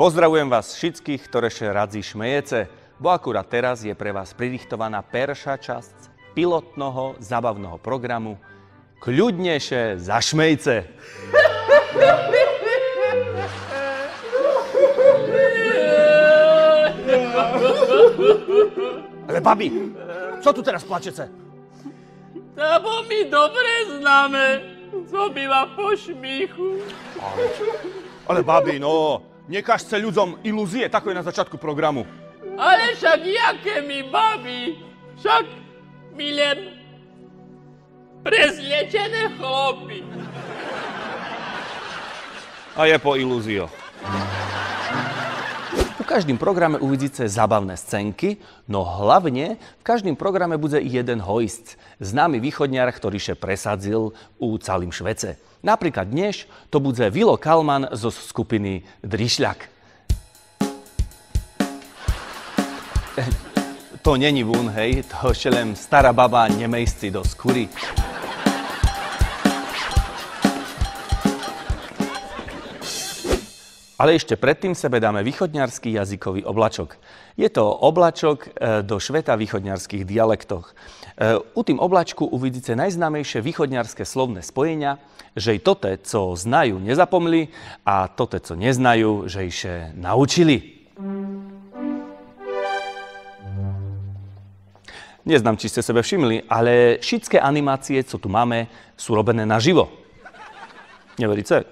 Pozdravujem vás všetkých, ktoré še radzi šmejece, bo akurát teraz je pre vás pridichtovaná perša časť pilotného zabavného programu Kľudnejšie zašmejce. Ale babi, co tu teraz plačece? Bo mi dobre známe, co býva po šmíchu. Ale babi, no, nekažce ľuďom ilúzie, tako je na začiatku programu. Ale však jaké mi babi, však mi len prezliečené chlopy. A je po ilúzio. V každým programe uvidíte zabavné scénky, no hlavne v každým programe bude jeden hojst, známy východňar, ktorý še presadzil u celým Švece. Napríklad dnes to bude Vilo Kalman zo skupiny Drišľak. To není vún, hej, to še len stará baba nemejsci do skúry. Ale ešte predtým sebe dáme východňarský jazykový oblačok. Je to oblačok do šveta východňarských dialektoch. U tým oblačku uvidíte najznámejšie východňarské slovné spojenia, že i tote, co znajú, nezapomli a tote, co neznajú, že iše naučili. Neznám, či ste sebe všimli, ale všetky animácie, co tu máme, sú robené naživo. Neveríte?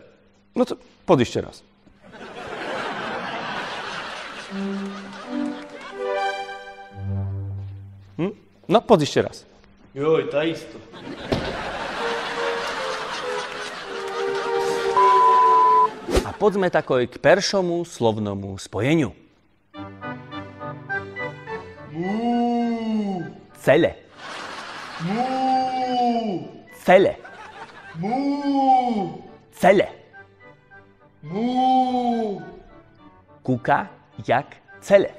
No to poď ešte raz. No, poď ešte raz. Joj, tá isto. A poďme takoj k peršomu slovnomu spojeniu. Cele. Cele. Cele. Kuka jak cele.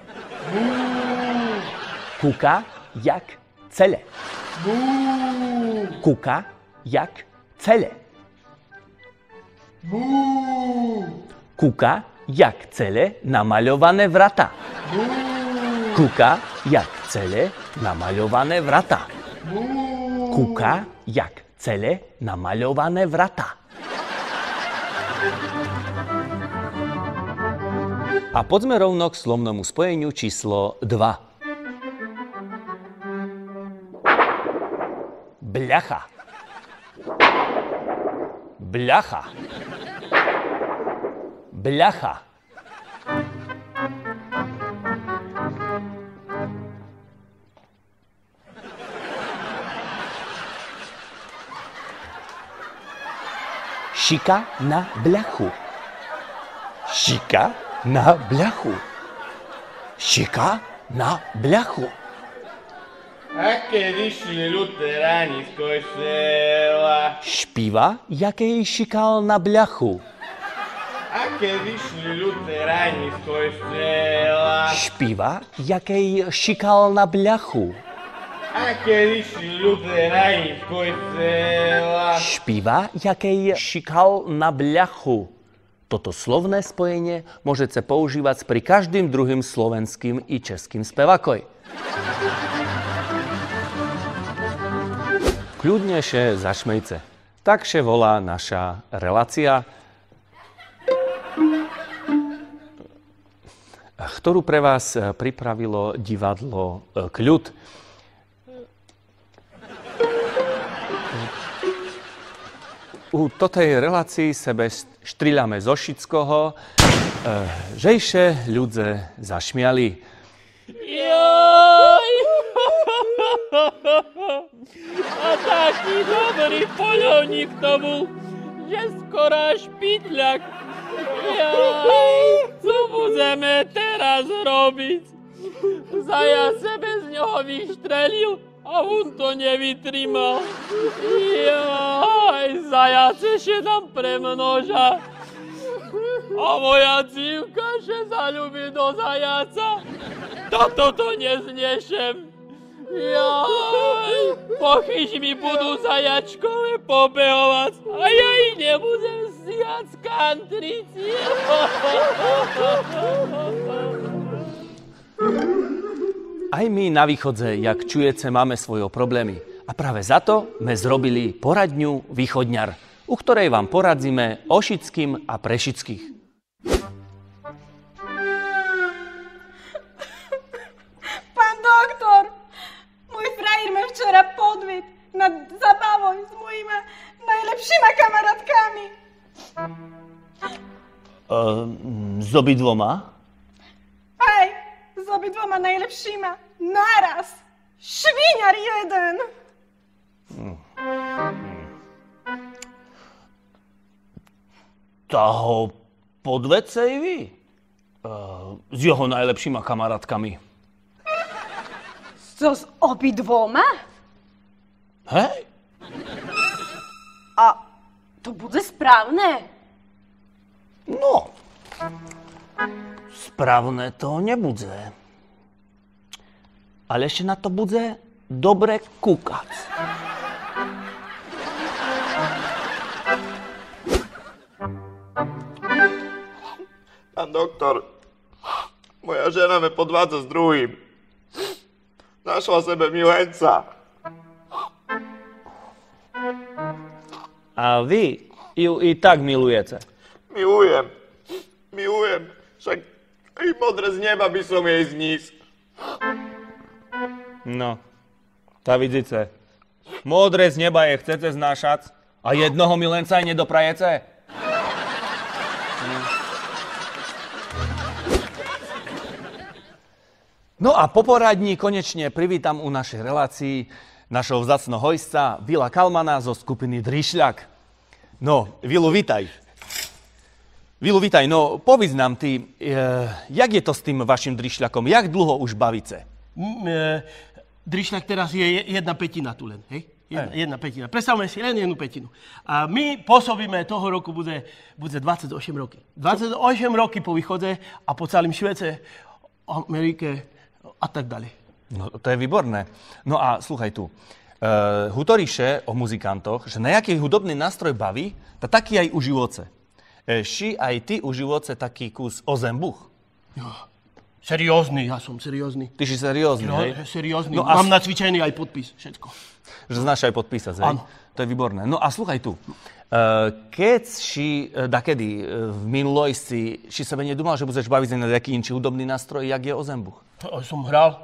Kuka jak cele. Kuka jak cele. Kuka jak cele namaľované vrata. Kuka jak cele namaľované vrata. Kuka jak cele namaľované vrata. A poďme rovno k slovnému spojeniu číslo 2. Bľacha. Bľacha. Bľacha. Šika na bľachu. Šika na bľachu. Šika na bľachu. Aké vyšli luteráni z koštela. Špíva, jakej šikal na bľachu. Aké vyšli luteráni z koštela. Špíva, jakej šikal na bľachu. Aké vyšli luteráni z koštela. Špíva, jakej šikal na bľachu. Toto slovné spojenie môžete používať pri každým druhým slovenským i českým spevakoj. Kľudnejšie zašmejce. Takže volá naša relácia, ktorú pre vás pripravilo divadlo Kľud. U totej relácii sebe štriľame zo všetkoho, žejše ľudze zašmiali. Joj! A taký dobrý poľovník to bol, že skoro až pytľak. Jaj, co budeme teraz robiť? Zajac sebe z ňoho vyštrelil a on to nevytrimal. Jaj, zajac ešte tam premnoža. A moja cívka še zaľubí do zajaca. Toto to neznešem. Jaj. Pochyž mi budú zajačkové pobehovať a ja ich nebudem stíhať z kantrici. Aj my na východze, jak čujete, máme svoje problémy. A práve za to sme zrobili poradňu Východňar, u ktorej vám poradzíme o šickým a prešických. Pán doktor, môj frajír ma včera podvied na zabavoj s mojimi najlepšíma kamarátkami. S obidvoma? Aj, s obidvoma najlepšíma. Naraz. Šviňar jeden. Tá ho podvedce i vy? S jeho najlepšíma kamarátkami. So s obidvoma? Hej? A to bude správne? No, správne to nebude. Ale ešte na to bude dobre kúkať. Pán doktor, moja žena me podvádza s druhým. Našla sebe milenca. A vy ju i tak milujete. Milujem. Však i modré z neba by som jej znísť. No, tá vidíte. Modré z neba je chcete znášať a jednoho milenca aj nedoprajete? No a po poradní konečne privítam u našej relácii našho vzácneho hojsta Vila Kalmana zo skupiny Drišľak. No, Vilu, vitaj. No povedz nám ty, jak je to s tým vašim Drišľakom? Jak dlho už bavíte? Drišľak teraz je 1/5 tu len, hej? 1/5. Predstavme si len 1/5. A my pôsobíme toho roku bude 28 roky. 28 roky po východe a po celým svete, Amerike a tak ďalej. No, to je výborné. No a sluchaj tu. Hutoríše o muzikantoch, že na jaký hudobný nástroj baví, to taký aj u živoce. Ši aj ty u živoce taký kus o zembuch. Seriózny, ja som seriózny. Ty si seriózny, hej? Seriózny. No a mám nacvičený aj podpis, všetko. Že znáš aj podpísať, hej? Áno. To je výborné. No a sluchaj tu. Keď si dakedy v minulosti si sebe nedúmal, že budeš baviť na nejaký inší hudobný nástroj, jak je o zembuch? Som hral.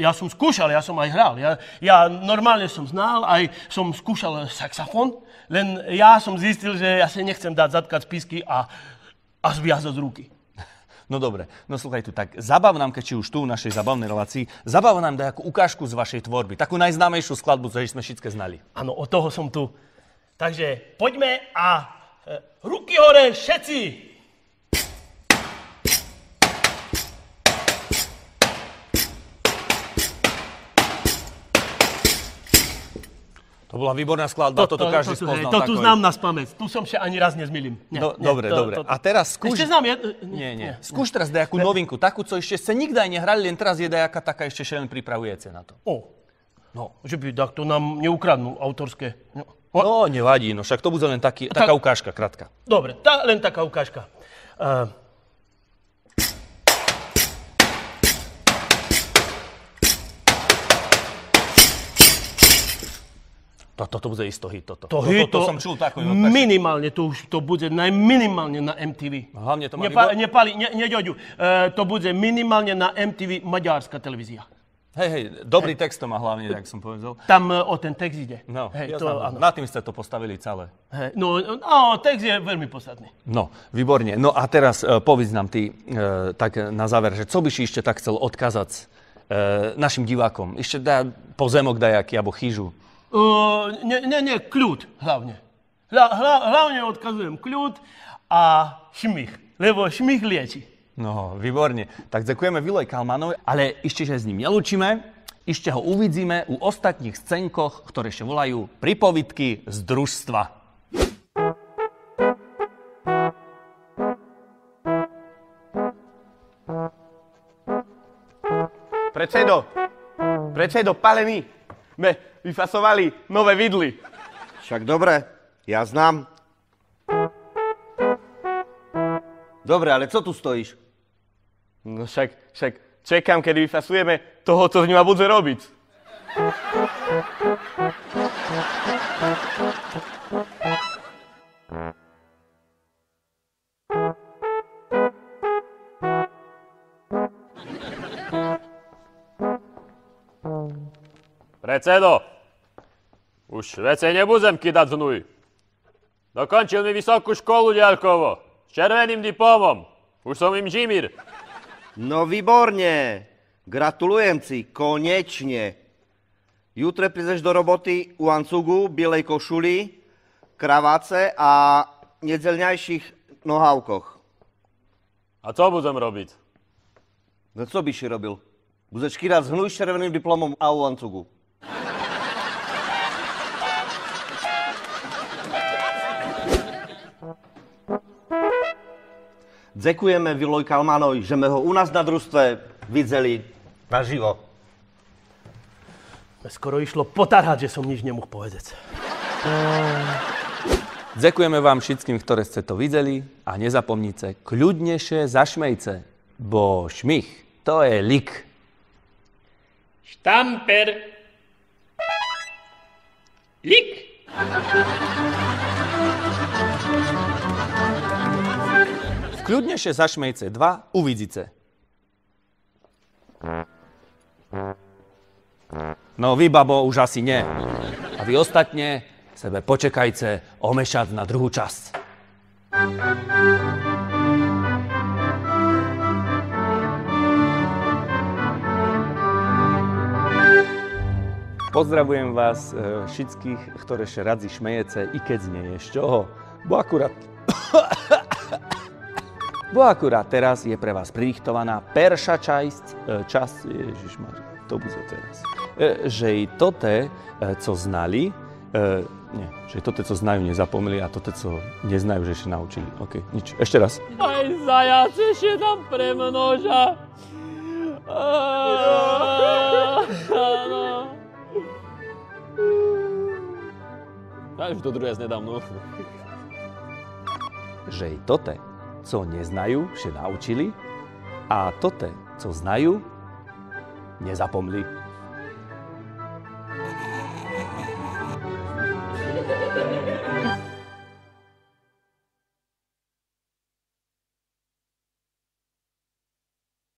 Ja som skúšal, ja som aj hral. Ja normálne som znal, aj som skúšal saxofón, len ja som zistil, že ja si nechcem dať zatkať spisky a zviazať ruky. No dobre, no sluchaj tu, tak zabav nám, keď si už tu v našej zabavnej relácii, zabav nám nejakú ukážku z vašej tvorby, takú najznámejšiu skladbu, ktorú sme všetky znali. Áno, od toho som tu. Takže poďme a ruky hore všetci! To bola výborná skladba, toto každý spoznal. To tu znám na spamäť, tu som sa ani raz nezmýlim. Dobre. A teraz skúš... Ešte znám Nie. Skúš teraz nejakú novinku, takú, co ešte ste nikdy aj nehrali, len teraz je nejaká taká, ešte len pripravujete na to. No, že by to nám neukradnú autorské. No, nevadí, no však to bude len taká ukážka, krátka. Dobre, len taká ukážka. Toto bude isto hit, toto. To som čul takú. Minimálne, to bude najminimálne na MTV. Hlavne to má Neďoďu. To bude minimálne na MTV maďarská televízia. Hej, dobrý text to má hlavne, tak som povedal. Tam o ten text ide. No, na tým ste to postavili celé. No, text je veľmi podstatný. No, výborne. No a teraz povedz nám ty, tak na záver, že co by si ešte tak chcel odkázať našim divákom? Ešte dá pozemok dajaký, alebo chyžu? Nie, kľud hlavne. Hlavne odkazujem kľud a šmich, lebo šmich lieči. No, výborne. Tak ďakujeme Viloj Kalmanovi, ale ešte, že s ním nelúčime, ešte ho uvidíme u ostatních scénkoch, ktoré ešte volajú Pripovidky z družstva. Predsedo, Palený, sme vyfasovali nové vidly. Však dobre, ja znám. Dobre, ale co tu stojíš? No však čekám, kedy vyfasujeme toho, co z nima bude robiť. Predsedo, už vece nebudem kidať znuj. Dokončil mi vysokú školu ďalkovo, s červeným diplomom. Už som inžimír. No výborne. Gratulujem si, konečne. Jutre prídeš do roboty u ancugu, bielej košuli, kraváce a nedeľňajších nohavkoch. A co budem robiť? No co by si robil? Budeš kýrať zhnuj s červeným diplomom a u ancugu. Ďakujeme Viloj Kalmanovi, že sme ho u nás na družstve videli naživo. Skoro išlo potarhať, že som nič nemohol povedať. Ďakujeme vám všetkým, ktoré ste to videli a nezapomnite kľudnejšie zašmejce, bo šmich to je lik. Štamper. Lik. Kľudnejšie zašmejce 2 uvidíte. No vy, babo, už asi nie. A vy ostatne sebe počekajte o mešac na druhú časť. Pozdravujem vás všetkých, ktoré še radzi šmejece, i keď nie je z čoho. Bo akurát teraz je pre vás pridiktovaná perša časť, ježišmarja, to bude teraz. Že i tote, co znali, že tote, co znajú, nezapomili a tote, co neznajú, že ešte naučili. OK, nič. Ešte raz. Aj zajac ešte tam premnoža. Ja už to druhé nedám, no. Že i tote, co neznajú, vše naučili a tote, co znajú, nezapomli.